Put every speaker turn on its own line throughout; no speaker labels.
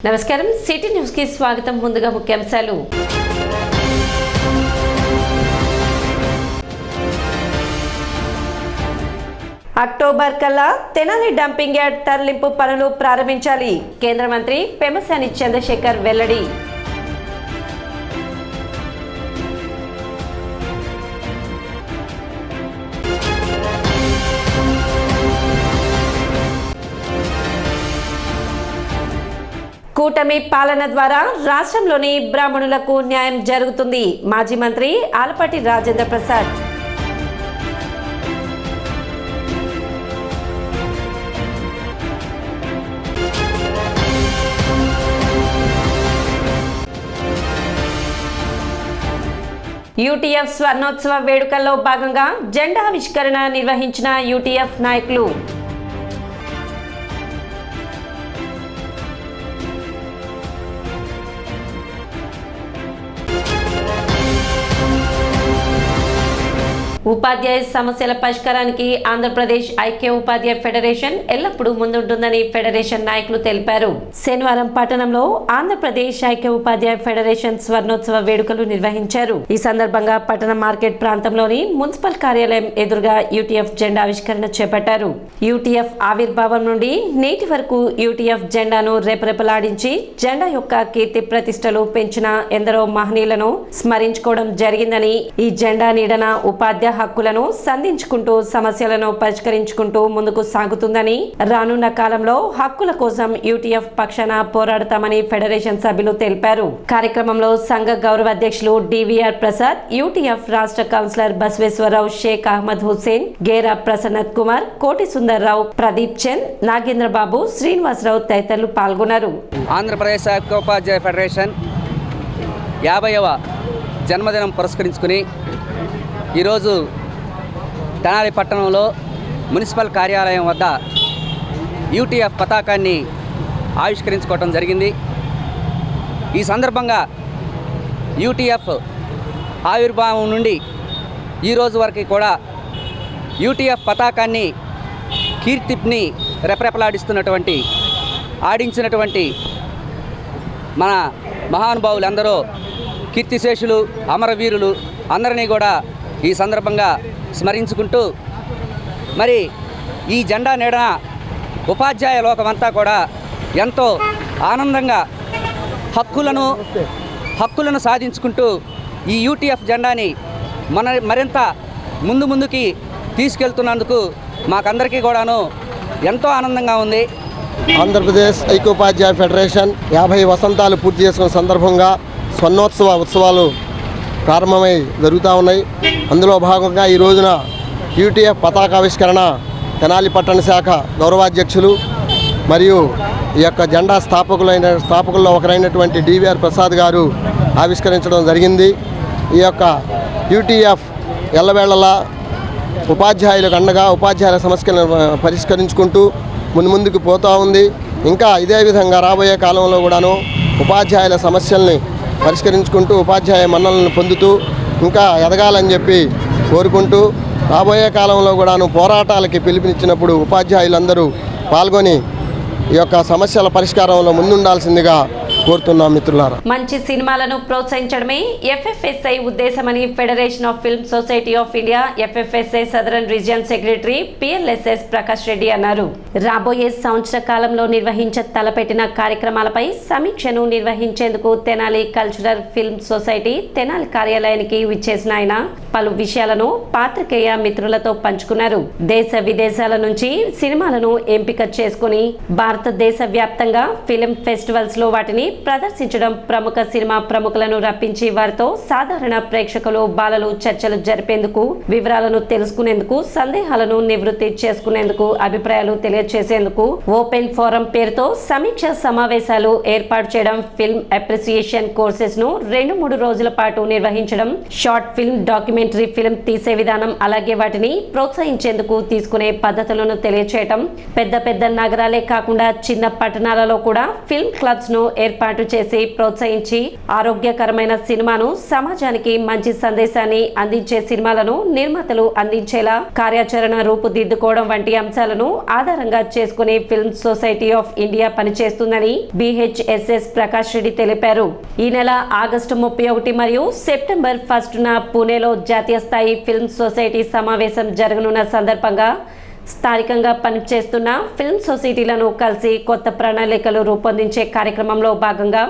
నమస్కారం city news కి స్వాగతం. ముందుగా ముఖ్యాంశాలు. అక్టోబర్ కల్లా తెనాలి డంపింగ్ యార్డ్ తరలింపు పనులు ప్రారంభించాలి. కేంద్ర మంత్రి పెమ్మసాని చంద్రశేఖర్ వెల్లడి. కూటమి పాలన ద్వారా రాష్ట్రంలోని బ్రాహ్మణులకు న్యాయం జరుగుతుంది. మాజీ మంత్రి ఆలపాటి రాజేంద్ర ప్రసాద్. యూటీఎఫ్ స్వర్ణోత్సవ వేడుకల్లో భాగంగా జెండా ఆవిష్కరణ నిర్వహించిన యూటీఎఫ్ నాయకులు. ఉపాధ్యాయ సమస్యల పరిష్కారానికి ఆంధ్రప్రదేశ్ ఐక్య ఉపాధ్యాయ ఫెడరేషన్ ఎల్లప్పుడూ ముందుంటుందని ఫెడరేషన్ నాయకులు తెలిపారు. శనివారం పట్టణంలో ఆంధ్రప్రదేశ్ ఐక్య ఉపాధ్యాయ ఫెడరేషన్ స్వర్ణోత్సవ వేడుకలు నిర్వహించారు. ఈ సందర్భంగా పట్టణ మార్కెట్ ప్రాంతంలోని మున్సిపల్ కార్యాలయం ఎదురుగా యూటీఎఫ్ జెండా ఆవిష్కరణ చేపట్టారు. యూటీఎఫ్ ఆవిర్భావం నుండి నేటి వరకు యూటీఎఫ్ జెండాను రెపరెపలాడించి జెండా యొక్క కీర్తి ప్రతిష్టలు పెంచిన ఎందరో మహనీయులను స్మరించుకోవడం జరిగిందని, ఈ జెండా నీడన ఉపాధ్యాయ హక్కులను సంధించుకుంటూ సమస్యలను పరిష్కరించుకుంటూ ముందుకు సాగుతుందని, రానున్న కాలంలో హక్కుల కోసం యూటీఎఫ్ పక్షాన పోరాడతామని ఫెడరేషన్ సభ్యులు తెలిపారు. కార్యక్రమంలో సంఘ గౌరవ అధ్యక్షులు డివిఆర్ ప్రసాద్, యూటీఎఫ్ రాష్ట్ర కౌన్సిలర్ బసవేశ్వరరావు, షేక్ అహ్మద్ హుసేన్, గేరా ప్రసన్నత్ కుమార్, కోటి సుందర్రావు, ప్రదీప్ చంద్, నాగేంద్రబాబు, శ్రీనివాసరావు తదితరులు పాల్గొన్నారు.
ఆంధ్రప్రదేశ్ ఐక్య ఉపాధ్యాయ ఫెడరేషన్ 50వ జన్మదినం పురస్కరించుకుని ఈరోజు తెనాలి పట్టణంలో మున్సిపల్ కార్యాలయం వద్ద యూటీఎఫ్ పతాకాన్ని ఆవిష్కరించుకోవడం జరిగింది. ఈ సందర్భంగా యూటీఎఫ్ ఆవిర్భావం నుండి ఈరోజు వరకు కూడా యూటీఎఫ్ పతాకాన్ని కీర్తిని రెపరెపలాడిస్తున్నటువంటి ఆడించినటువంటి మన మహానుభావులందరూ కీర్తిశేషులు, అమరవీరులు అందరినీ కూడా ఈ సందర్భంగా స్మరించుకుంటూ, మరి ఈ జెండా నీడన ఉపాధ్యాయ లోకమంతా కూడా ఎంతో ఆనందంగా హక్కులను సాధించుకుంటూ ఈ యూటీఎఫ్ జెండాని మరింత ముందుకి తీసుకెళ్తున్నందుకు మాకందరికీ కూడాను ఎంతో ఆనందంగా ఉంది.
ఆంధ్రప్రదేశ్ ఐక్యోపాధ్యాయ ఫెడరేషన్ 50 వసంతాలు పూర్తి చేసుకున్న సందర్భంగా స్వర్ణోత్సవ ఉత్సవాలు ప్రారంభమై జరుగుతూ ఉన్నాయి. అందులో భాగంగా ఈ రోజున యూటీఎఫ్ పతాకావిష్కరణ తెనాలి పట్టణ శాఖ గౌరవాధ్యక్షులు మరియు ఈ యొక్క జెండా స్థాపకుల్లో ఒకరైనటువంటి డివిఆర్ ప్రసాద్ గారు ఆవిష్కరించడం జరిగింది. ఈ యొక్క యూటీఎఫ్ ఎల్లవేళలా ఉపాధ్యాయులకు అండగా ఉపాధ్యాయుల సమస్యలను పరిష్కరించుకుంటూ ముందుకు పోతూ ఉంది. ఇంకా ఇదే విధంగా రాబోయే కాలంలో కూడాను ఉపాధ్యాయుల సమస్యల్ని పరిష్కరించుకుంటూ ఉపాధ్యాయ మన్నలను పొందుతూ ఇంకా ఎదగాలని చెప్పి కోరుకుంటూ, రాబోయే కాలంలో కూడాను పోరాటాలకి పిలుపునిచ్చినప్పుడు ఉపాధ్యాయులందరూ పాల్గొని ఈ యొక్క సమస్యల పరిష్కారంలో ముందుండాల్సిందిగా కోరుతున్నాం. మిత్రులారా,
మంచి సినిమాలను ప్రోత్సహించడమే ఎఫ్ఎఫ్ఎస్ఐ ఉద్దేశమని federation of film society of India FFSI southern region secretary PLSS Prakash Reddy అన్నారు. రాబోయే సంవత్సర కాలంలో తలపెట్టిన కార్యక్రమాలపై సమీక్షను నిర్వహించేందుకు Tenali cultural film society Tenali కార్యాలయానికి విచ్చేసిన ఆయన పలు విషయాలను పాత్రికేయ మిత్రులతో పంచుకున్నారు. దేశ విదేశాల నుంచి సినిమాలను ఎంపిక చేసుకుని భారతదేశ వ్యాప్తంగా ఫిల్మ్ ఫెస్టివల్స్ లో వాటిని ప్రదర్శించడం, ప్రముఖ సినిమా ప్రముఖులను రప్పించి వారితో సాధారణ ప్రేక్షకులు, బాలలు చర్చలు జరిపేందుకు, వివరాలను తెలుసుకునేందుకు, సందేహాలను నివృత్తి చేసుకునేందుకు, అభిప్రాయాలు తెలియజేసేందుకు ఓపెన్ ఫోరం పేరుతో సమీక్ష సమావేశాలు ఏర్పాటు చేయడం, ఫిల్మ్ అప్రిసియేషన్ కోర్సెస్ ను 2-3 రోజుల పాటు నిర్వహించడం, షార్ట్ ఫిల్మ్, డాక్యుమెంటరీ ఫిల్మ్ తీసే విధానం, అలాగే వాటిని ప్రోత్సహించేందుకు తీసుకునే పద్ధతులను తెలియచేయటం, పెద్ద నగరాలే కాకుండా చిన్న పట్టణాలలో కూడా ఫిల్మ్ క్లబ్స్ ను ఏర్పాటు ఏర్పాటు చేసి ప్రోత్సహించి ఆరోగ్యకరమైన సినిమాను సమాజానికి మంచి సందేశాన్ని అందించే సినిమాలను నిర్మాతలు అందించేలా కార్యాచరణ రూపుదిద్దుకోవడం వంటి అంశాలను ఆధారంగా చేసుకుని ఫిల్మ్ సొసైటీ ఆఫ్ ఇండియా పనిచేస్తుందని BHSS ప్రకాష్ రెడ్డి తెలిపారు. ఈ నెల ఆగస్టు 31 మరియు సెప్టెంబర్ 1న పూణేలో జాతీయ స్థాయి ఫిల్మ్ సొసైటీ సమావేశం జరగనున్న సందర్భంగా స్థానికంగా పనిచేస్తున్న ఫిల్మ్ సొసైటీలను కలిసి కొత్త ప్రణాళికలు రూపొందించే కార్యక్రమంలో భాగంగా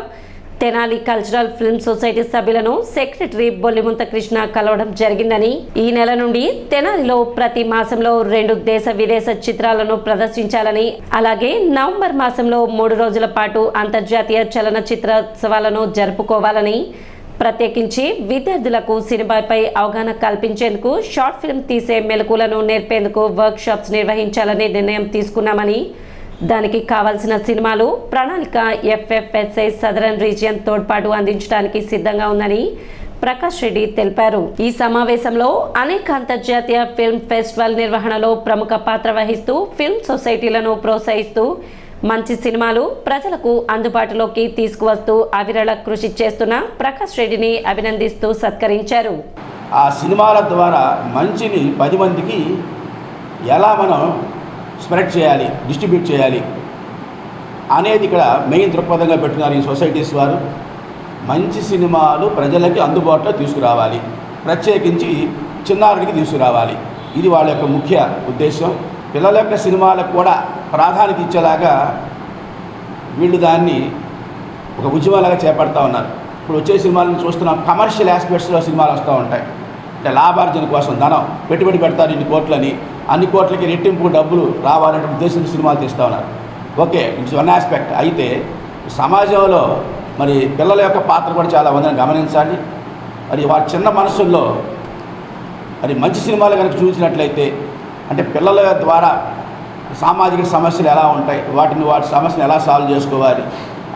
తెనాలి కల్చరల్ ఫిల్మ్ సొసైటీ సభ్యులను సెక్రటరీ బొల్లిముంత కృష్ణ కలవడం జరిగిందని, ఈ నెల నుండి తెనాలిలో ప్రతి మాసంలో 2 దేశ విదేశ చిత్రాలను ప్రదర్శించాలని, అలాగే నవంబర్ మాసంలో 3 రోజుల పాటు అంతర్జాతీయ చలనచిత్రోత్సవాలను జరుపుకోవాలని, ప్రత్యేకించి విద్యార్థులకు సినిమాపై అవగాహన కల్పించేందుకు షార్ట్ ఫిల్మ్ తీసే మెలకువలను నేర్పేందుకు వర్క్ షాప్స్ నిర్వహించాలని నిర్ణయం తీసుకున్నామని, దానికి కావాల్సిన సినిమాలు ప్రణాళిక FFSI సదరన్ రీజియన్ తోడ్పాటు అందించడానికి సిద్ధంగా ఉందని ప్రకాష్ రెడ్డి తెలిపారు. ఈ సమావేశంలో అనేక అంతర్జాతీయ ఫిల్మ్ ఫెస్టివల్ నిర్వహణలో ప్రముఖ పాత్ర వహిస్తూ ఫిల్మ్ సొసైటీలను ప్రోత్సహిస్తూ మంచి సినిమాలు ప్రజలకు అందుబాటులోకి తీసుకువస్తూ అవిరళ కృషి చేస్తున్న ప్రకాష్ రెడ్డిని అభినందిస్తూ సత్కరించారు.
ఆ సినిమాల ద్వారా మంచిని 10 మందికి ఎలా మనం స్ప్రెడ్ చేయాలి, డిస్ట్రిబ్యూట్ చేయాలి అనేది ఇక్కడ మెయిన్ దృక్పథంగా పెట్టుకున్నారు ఈ సొసైటీస్ వారు. మంచి సినిమాలు ప్రజలకి అందుబాటులో తీసుకురావాలి, ప్రత్యేకించి చిన్నారుడికి తీసుకురావాలి. ఇది వాళ్ళ యొక్క ముఖ్య ఉద్దేశం. పిల్లల యొక్క సినిమాలకు కూడా ప్రాధాన్యత ఇచ్చేలాగా వీళ్ళు దాన్ని ఒక ఉద్యమాలాగా చేపడతా ఉన్నారు. ఇప్పుడు వచ్చే సినిమాలను చూస్తున్నాం, కమర్షియల్ ఆస్పెక్ట్స్లో సినిమాలు వస్తూ ఉంటాయి. అంటే లాభార్జన కోసం ధనం పెట్టుబడి పెడతారు, ఇన్ని కోట్లని, అన్ని కోట్లకి రెట్టింపు డబ్బులు రావాలంటే ఉద్దేశంతో సినిమాలు తీస్తూ ఉన్నారు. Okay, it's one aspect. అయితే సమాజంలో మరి పిల్లల యొక్క పాత్ర కూడా చాలా ఉందని గమనించాలి. మరి వారి చిన్న మనసుల్లో మరి మంచి సినిమాలు కనుక చూసినట్లయితే, అంటే పిల్లల ద్వారా సామాజిక సమస్యలు ఎలా ఉంటాయి, వాటి సమస్యను ఎలా సాల్వ్ చేసుకోవాలి,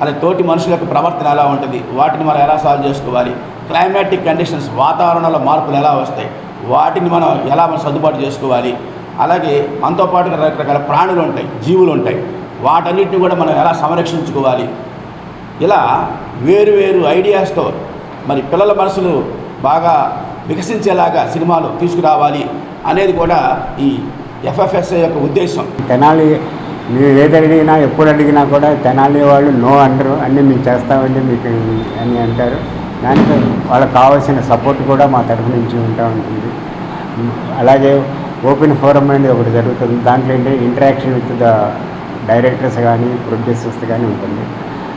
అలాగే తోటి మనుషుల యొక్క ప్రవర్తన ఎలా ఉంటుంది, వాటిని మనం ఎలా సాల్వ్ చేసుకోవాలి, క్లైమాటిక్ కండిషన్స్ వాతావరణంలో మార్పులు ఎలా వస్తాయి, వాటిని మనం ఎలా సర్దుబాటు చేసుకోవాలి, అలాగే మనతో పాటు రకరకాల ప్రాణులు ఉంటాయి, జీవులు ఉంటాయి, వాటన్నిటిని కూడా మనం ఎలా సంరక్షించుకోవాలి. ఇలా వేరు వేరు ఐడియాస్తో మరి పిల్లల మనసులు బాగా వికసించేలాగా సినిమాలు తీసుకురావాలి అనేది కూడా ఈ FFSI యొక్క ఉద్దేశం.
తెనాలి మీరు ఏది అడిగినా ఎప్పుడు అడిగినా కూడా తెనాలి వాళ్ళు నో అనరు, అన్నీ మేము చేస్తామండి మీకు అని అంటారు. దానికి వాళ్ళకి కావాల్సిన సపోర్ట్ కూడా మా తరఫు నుంచి ఉంటా ఉంటుంది. అలాగే ఓపెన్ ఫోరం అనేది ఒకటి జరుగుతుంది. దాంట్లో ఏంటి ఇంటరాక్షన్ విత్ ద డైరెక్టర్స్ కానీ ప్రొడ్యూసర్స్ కానీ ఉంటుంది.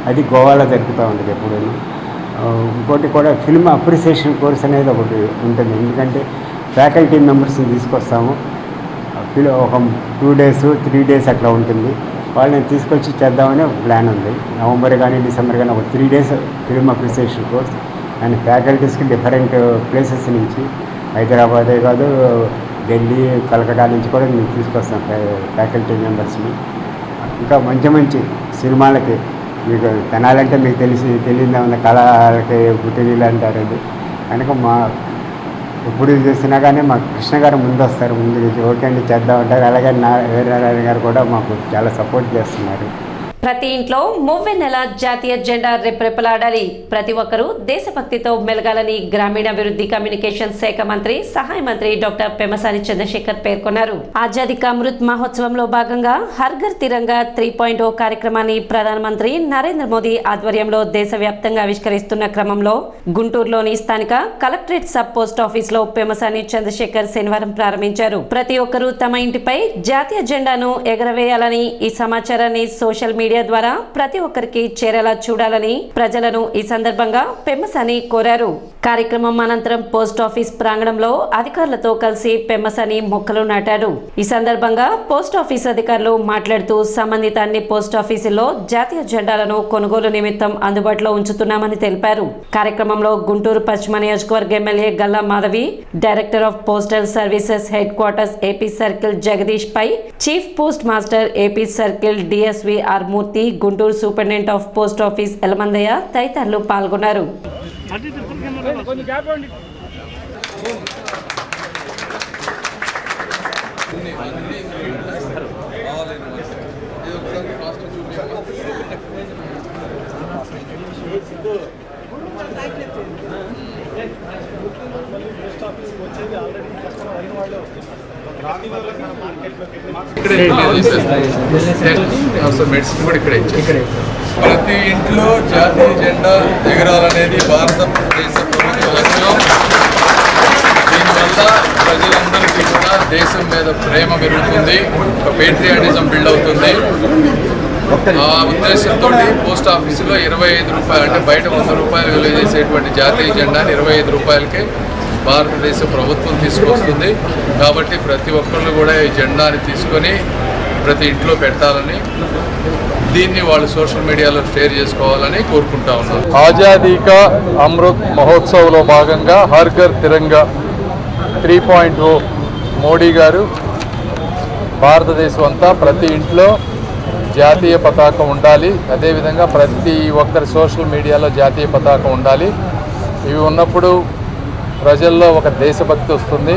అది గోవాలో జరుగుతూ ఉంటుంది ఎప్పుడూ. ఇంకోటి కూడా ఫిల్మ్ అప్రిసియేషన్ కోర్స్ అనేది ఒకటి ఉంటుంది. ఎందుకంటే ఫ్యాకల్టీ మెంబర్స్ని తీసుకొస్తాము. ఒక 2 days 3 days అట్లా ఉంటుంది. వాళ్ళని తీసుకొచ్చి చేద్దామని ఒక ప్లాన్ ఉంది. నవంబర్ కానీ డిసెంబర్ కానీ ఒక 3 days film appreciation course. And ఫ్యాకల్టీస్కి డిఫరెంట్ ప్లేసెస్ నుంచి, హైదరాబాదే కాదు ఢిల్లీ, కలకటా నుంచి కూడా మేము తీసుకొస్తాం ఫ్యాకల్టీ మెంబర్స్ని. ఇంకా మంచి మంచి సినిమాలకి మీకు తెనాలంటే మీకు తెలియదే ఉన్న కళలకి పుట్టినీళ్ళు అంటారు. అది కనుక మా ఎప్పుడు చేసినా కానీ మా కృష్ణ గారు ముందు వస్తారు, ముందుకు ఓకే అండి చేద్దామంటారు. అలాగే వీరనారాయణ గారు కూడా మాకు చాలా సపోర్ట్ చేస్తున్నారు.
ప్రతి ఇంట్లో మువ్వెన్నెల జాతీయ జెండా రెపరెపలాడాలి, ప్రతి ఒక్కరూ దేశభక్తితో మెలగాలని గ్రామీణాభివృద్ధి కమ్యూనికేషన్ శాఖ మంత్రి సహాయ మంత్రి డాక్టర్ పెమ్మసాని చంద్రశేఖర్ పేర్కొన్నారు. ఆజాదీ కా అమృత్ మహోత్సవంలో భాగంగా హర్ ఘర్ తిరంగా 3.0 కార్యక్రమాన్ని ప్రధానమంత్రి నరేంద్ర మోదీ ఆధ్వర్యంలో దేశవ్యాప్తంగా ఆవిష్కరిస్తున్న క్రమంలో గుంటూరులోని స్థానిక కలెక్టరేట్ సబ్ పోస్ట్ ఆఫీస్ లో పెమ్మసాని చంద్రశేఖర్ శనివారం ప్రారంభించారు. ప్రతి ఒక్కరూ తమ ఇంటిపై జాతీయ జెండాను ఎగరవేయాలని, ఈ సమాచారాన్ని సోషల్ మీడియా ద్వారా ప్రతి ఒక్కరికి చేరేలా చూడాలని ప్రజలను ఈ సందర్భంగా పెమ్మసాని కోరారు. కార్యక్రమం అనంతరం పోస్ట్ ఆఫీస్ ప్రాంగణంలో అధికారులతో కలిసి పెమ్మసాని మొక్కలు నాటారు. ఈ సందర్భంగా పోస్ట్ ఆఫీస్ అధికారులు మాట్లాడుతూ సంబంధిత అన్ని పోస్ట్ ఆఫీసుల్లో జాతీయ జెండాలను కొనుగోలు నిమిత్తం అందుబాటులో ఉంచుతున్నామని తెలిపారు. కార్యక్రమంలో గుంటూరు పశ్చిమ నియోజకవర్గ MLA Galla Madhavi, director of postal services headquarters AP circle Jagadish Pai, chief post master AP circle DSV R Murthy, Guntur superintendent of post office Elamandaiah తదితరులు పాల్గొన్నారు.
మెడిసిన్ కూడా ఇక్కడే ఇచ్చారు. ప్రతి ఇంట్లో జాతీయ జెండా ఎగరాలనేది భారతదేశ ప్రభుత్వ లక్ష్యం. దీనివల్ల ప్రజలందరికీ కూడా దేశం మీద ప్రేమ పెరుగుతుంది, ఒక పేట్రియాటిజం బిల్డ్ అవుతుంది. ఆ ఉద్దేశంతో పోస్ట్ ఆఫీసులో 25 రూపాయలు, అంటే బయట 100 రూపాయలు విలువ చేసేటువంటి జాతీయ జెండాని 25 రూపాయలకే భారతదేశ ప్రభుత్వం తీసుకొస్తుంది. కాబట్టి ప్రతి ఒక్కళ్ళు కూడా ఈ జెండాని తీసుకొని ప్రతి ఇంట్లో పెట్టాలని, దీన్ని వాళ్ళు సోషల్ మీడియాలో షేర్ చేసుకోవాలని కోరుకుంటా ఉన్నాం.
ఆజాదీ కా అమృత్ మహోత్సవ్లో భాగంగా హర్ ఘర్ తిరంగా 3.0 మోడీ గారు భారతదేశం అంతా ప్రతి ఇంట్లో జాతీయ పతాకం ఉండాలి, అదేవిధంగా ప్రతి ఒక్కరి సోషల్ మీడియాలో జాతీయ పతాకం ఉండాలి. ఇవి ఉన్నప్పుడు ప్రజల్లో ఒక దేశభక్తి వస్తుంది.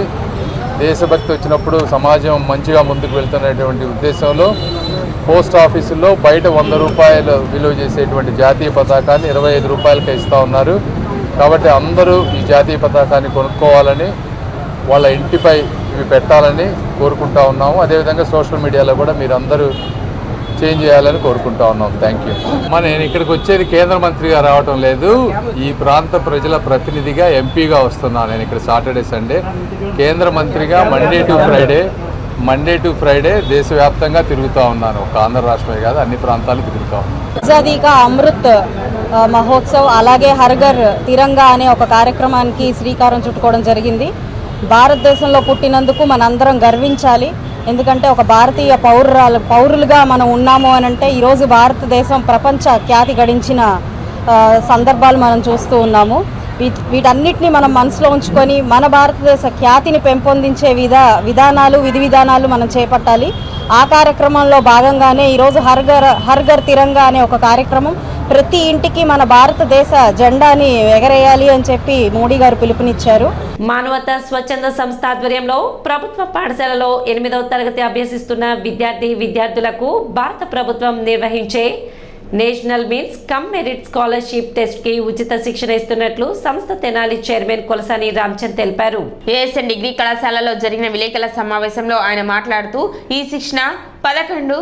దేశభక్తి వచ్చినప్పుడు సమాజం మంచిగా ముందుకు వెళ్తున్నటువంటి ఉద్దేశంలో పోస్ట్ ఆఫీసుల్లో బయట 100 రూపాయలు విలువ చేసేటువంటి జాతీయ పతాకాన్ని 25 రూపాయలకే ఇస్తూ ఉన్నారు. కాబట్టి అందరూ ఈ జాతీయ పతాకాన్ని కొనుక్కోవాలని, వాళ్ళ ఇంటిపై ఇవి పెట్టాలని కోరుకుంటా ఉన్నాము. అదేవిధంగా సోషల్ మీడియాలో కూడా మీరు అందరూ చేంజ్ చేయాలని కోరుకుంటా ఉన్నాం. Thank you. నేను ఇక్కడికి వచ్చేది కేంద్ర మంత్రిగా రావటం లేదు, ఈ ప్రాంత ప్రజల ప్రతినిధిగా ఎంపీగా వస్తున్నాను. నేను ఇక్కడ సాటర్డే సండే కేంద్ర మంత్రిగా మండే టు ఫ్రైడే దేశవ్యాప్తంగా తిరుగుతూ ఉన్నాను. ఒక ఆంధ్ర రాష్ట్రమే కాదు, అన్ని ప్రాంతాలు తిరుగుతూ ఉన్నాను.
ఆజాదీ కా అమృత్ మహోత్సవ్ అలాగే హర్ ఘర్ తిరంగా అనే ఒక కార్యక్రమానికి శ్రీకారం చుట్టుకోవడం జరిగింది. భారతదేశంలో పుట్టినందుకు మనందరం గర్వించాలి. ఎందుకంటే ఒక భారతీయ పౌరులుగా మనం ఉన్నాము అని అంటే ఈరోజు భారతదేశం ప్రపంచ ఖ్యాతి గడించిన సందర్భాలు మనం చూస్తూ ఉన్నాము. వీటన్నిటిని మనం మనసులో ఉంచుకొని మన భారతదేశ ఖ్యాతిని పెంపొందించే విధి విధానాలు మనం చేపట్టాలి. ఆ కార్యక్రమంలో భాగంగానే ఈరోజు హర్ ఘర్ తిరంగా అనే ఒక కార్యక్రమం, ప్రతి ఇంటికి మన భారతదేశ జెండాని ఎగరేయాలి అని చెప్పి మోడీ గారు పిలుపునిచ్చారు.
మానవతా స్వచ్ఛంద సంస్థ ఆధ్వర్యంలో ప్రభుత్వ పాఠశాలలో 8వ తరగతి అభ్యసిస్తున్న విద్యార్థులకు భారత ప్రభుత్వం నిర్వహించే national means come merit scholarship test కి ఉచిత శిక్షణ ఇస్తున్నట్లు సంస్థ తెనాలి చైర్మన్ కొలసాని రామచంద్ తెలిపారు.
ఏఎస్ఎన్ డిగ్రీ కళాశాలలో జరిగిన విలేకరుల సమావేశంలో ఆయన మాట్లాడుతూ ఈ శిక్షణ 11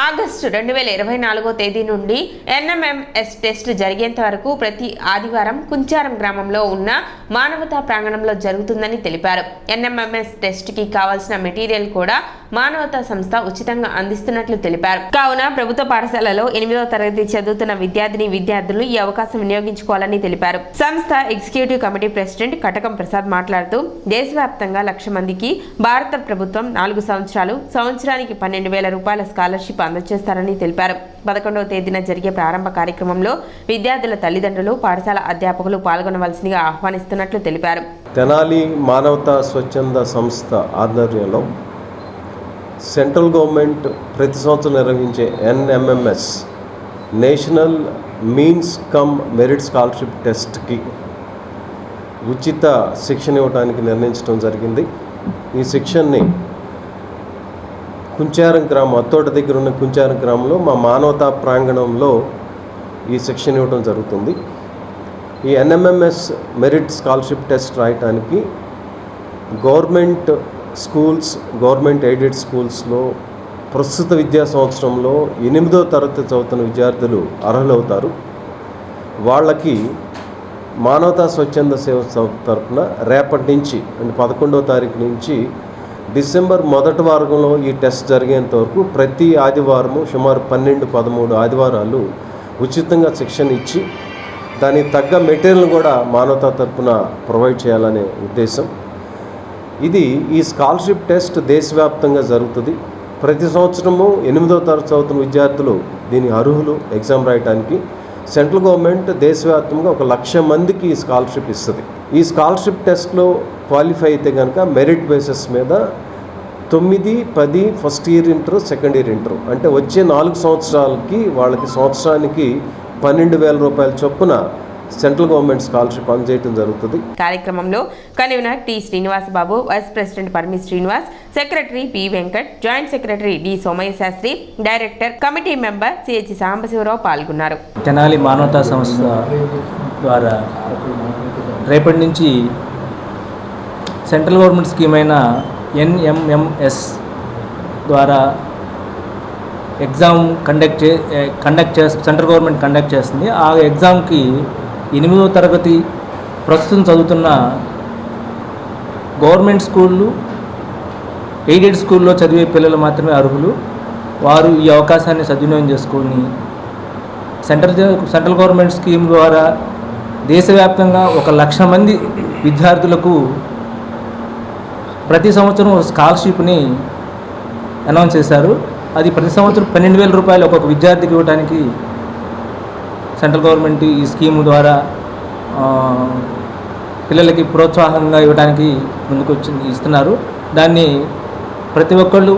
ఆగస్టు 2024 తేదీ నుండి ఎన్ఎంఎంఎస్ టెస్ట్ జరిగేంత వరకు ప్రతి ఆదివారం కుంచారం గ్రామంలో ఉన్న మానవతా ప్రాంగణంలో జరుగుతుందని తెలిపారు. ఎన్ఎంఎంఎస్ టెస్ట్ కి కావాల్సిన మెటీరియల్ కూడా మానవతా సంస్థ ఉచితంగా అందిస్తున్నట్లు తెలిపారు. కావున ప్రభుత్వ పాఠశాలలో 8వ తరగతి చదువుతున్న విద్యార్థులు ఈ అవకాశం వినియోగించుకోవాలని తెలిపారు. సంస్థ ఎగ్జిక్యూటివ్ కమిటీ ప్రెసిడెంట్ కటకం ప్రసాద్ మాట్లాడుతూ దేశవ్యాప్తంగా 1,00,000 మందికి భారత ప్రభుత్వం 4 సంవత్సరానికి 12,000 రూపాయల స్కాలర్షిప్ అందజేస్తారని తెలిపారు. 11వ తేదీన జరిగే ప్రారంభ కార్యక్రమంలో విద్యార్థుల తల్లిదండ్రులు, పాఠశాల అధ్యాపకులు పాల్గొనవలసిందిగా ఆహ్వానిస్తున్నట్లు తెలిపారు.
తెనాలి మానవతా స్వచ్ఛంద సంస్థ ఆధ్వర్యంలో సెంట్రల్ గవర్నమెంట్ ప్రతి సంవత్సరం నిర్వహించే NMMS national means come merit scholarship టెస్ట్కి ఉచిత శిక్షణ ఇవ్వడానికి నిర్ణయించడం జరిగింది. ఈ శిక్షణని కుంచారం గ్రామం, అత్తోట దగ్గర ఉన్న కుంచారం గ్రామంలో మా మానవతా ప్రాంగణంలో ఈ శిక్షణ ఇవ్వడం జరుగుతుంది. ఈ ఎన్ఎంఎంఎస్ మెరిట్ స్కాలర్షిప్ టెస్ట్ రాయటానికి గవర్నమెంట్ స్కూల్స్, గవర్నమెంట్ ఎయిడెడ్ స్కూల్స్లో ప్రస్తుత విద్యా సంవత్సరంలో 8వ తరగతి చదువుతున్న విద్యార్థులు అర్హులవుతారు. వాళ్ళకి మానవతా స్వచ్ఛంద సేవ తరఫున రేపటి నుంచి, అంటే 11వ తారీఖు నుంచి డిసెంబర్ మొదటి వారంలో ఈ టెస్ట్ జరిగేంత వరకు ప్రతి ఆదివారము సుమారు 12-13 ఆదివారాలు ఉచితంగా శిక్షణ ఇచ్చి దానికి తగ్గ మెటీరియల్ కూడా మానవతా తరఫున ప్రొవైడ్ చేయాలనే ఉద్దేశం. ఈ స్కాలర్షిప్ టెస్ట్ దేశవ్యాప్తంగా జరుగుతుంది. ప్రతి సంవత్సరము 8వ తరగతి చదువుతున్న విద్యార్థులు దీని అర్హులు ఎగ్జామ్ రాయడానికి. సెంట్రల్ గవర్నమెంట్ దేశవ్యాప్తంగా 1,00,000 మందికి ఈ స్కాలర్షిప్ ఇస్తుంది. ఈ స్కాలర్షిప్ టెస్ట్లో క్వాలిఫై అయితే కనుక మెరిట్ బేసిస్ మీద 9, 10 first year inter, second year inter, అంటే వచ్చే 4 సంవత్సరాలకి వాళ్ళకి సంవత్సరానికి 12,000 రూపాయల చొప్పున సెంట్రల్ గవర్నమెంట్ స్కాలర్షిప్ అందజేయడం జరుగుతుంది.
కార్యక్రమంలో convener T Srinivasababu, vice president Parmi Srinivas, secretary P Venkat, joint secretary D Somayya Sastri, director committee member CH Sambasivarao పాల్గొన్నారు.
తెనాలి మానవతా సంస్థ ద్వారా రేపటి నుంచి సెంట్రల్ గవర్నమెంట్ స్కీమ్ అయిన NMMS ద్వారా ఎగ్జామ్ సెంట్రల్ గవర్నమెంట్ కండక్ట్ చేస్తుంది. ఆ ఎగ్జామ్కి 8వ తరగతి ప్రస్తుతం చదువుతున్న గవర్నమెంట్ స్కూళ్ళు, ఎయిడెడ్ స్కూల్లో చదివే పిల్లలు మాత్రమే అర్హులు. వారు ఈ అవకాశాన్ని సద్వినియోగం చేసుకొని సెంట్రల్ గవర్నమెంట్ స్కీమ్ ద్వారా దేశవ్యాప్తంగా 1,00,000 మంది విద్యార్థులకు ప్రతి సంవత్సరం స్కాలర్షిప్ని అనౌన్స్ చేశారు. అది ప్రతి సంవత్సరం 12,000 రూపాయలు ఒక్కొక్క విద్యార్థికి ఇవ్వడానికి సెంట్రల్ గవర్నమెంట్ ఈ స్కీము ద్వారా పిల్లలకి ప్రోత్సాహంగా ఇవ్వడానికి ఇస్తున్నారు. దాన్ని ప్రతి ఒక్కళ్ళు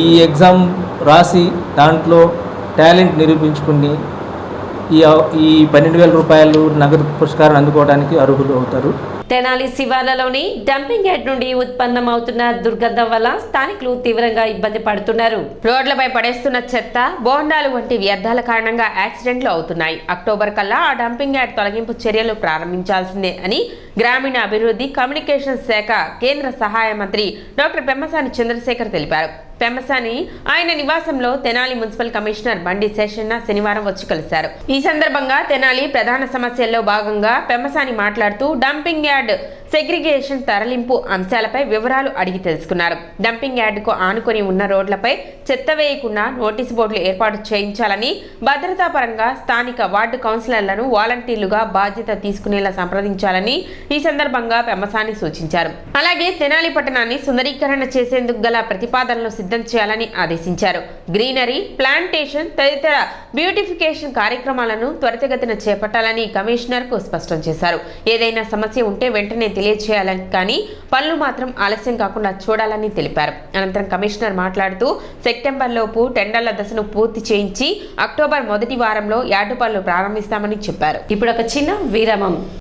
ఈ ఎగ్జామ్ రాసి దాంట్లో టాలెంట్ నిరూపించుకుని ఈ 12,000 రూపాయలు నగదు పురస్కారం అందుకోవడానికి అర్హులు అవుతారు.
తెనాలి శివార్లలోని డంపింగ్ యార్డ్ నుండి ఉత్పన్నమవుతున్న దుర్గంధం వల్ల స్థానికులు తీవ్రంగా ఇబ్బంది పడుతున్నారు.
రోడ్లపై పడేస్తున్న చెత్త, బోండాలు వంటి వ్యర్థాల కారణంగా యాక్సిడెంట్లు అవుతున్నాయి. అక్టోబర్ కల్లా ఆ డంపింగ్ యార్డ్ తొలగింపు చర్యలు ప్రారంభించాల్సిందే అని గ్రామీణ అభివృద్ధి కమ్యూనికేషన్ శాఖ కేంద్ర సహాయ మంత్రి డాక్టర్ పెమ్మసాని చంద్రశేఖర్ తెలిపారు. పెమ్మసాని ఆయన నివాసంలో తెనాలి మున్సిపల్ కమిషనర్ బండి శేషన్న శనివారం వచ్చి కలిశారు. ఈ సందర్భంగా తెనాలి ప్రధాన సమస్యల్లో భాగంగా పెమ్మసాని మాట్లాడుతూ డంపింగ్ యార్డ్ సెగ్రిగేషన్ తరలింపు అంశాలపై వివరాలు అడిగి తెలుసుకున్నారు. డంపింగ్ యార్డుకు ఆనుకొని ఉన్న రోడ్లపై చెత్త వేయకుండా నోటీసు బోర్డులు ఏర్పాటు చేయించాలని, భద్రతా పరంగా స్థానిక వార్డు కౌన్సిలర్లను వాలంటీర్లుగా బాధ్యత తీసుకునేలా సంప్రదించాలని ఈ సందర్భంగా పెమ్మసాని సూచించారు. అలాగే తెనాలి పట్టణాన్ని సుందరీకరణ చేసేందుకు గల ప్రతిపాదనలు సిద్ధం చేయాలని ఆదేశించారు. గ్రీనరీ, ప్లాంటేషన్ తదితర బ్యూటిఫికేషన్ కార్యక్రమాలను త్వరితగతిన చేపట్టాలని కమిషనర్కు స్పష్టం చేశారు. ఏదైనా సమస్య ఉంటే వెంటనే తెలియజేయాలని, కానీ పనులు మాత్రం ఆలస్యం కాకుండా చూడాలని తెలిపారు. అనంతరం కమిషనర్ మాట్లాడుతూ సెప్టెంబర్ లోపు టెండర్ల దశను పూర్తి చేయించి అక్టోబర్ మొదటి వారంలో యార్డు పనులు ప్రారంభిస్తామని చెప్పారు.
ఇప్పుడు ఒక చిన్న విరామం.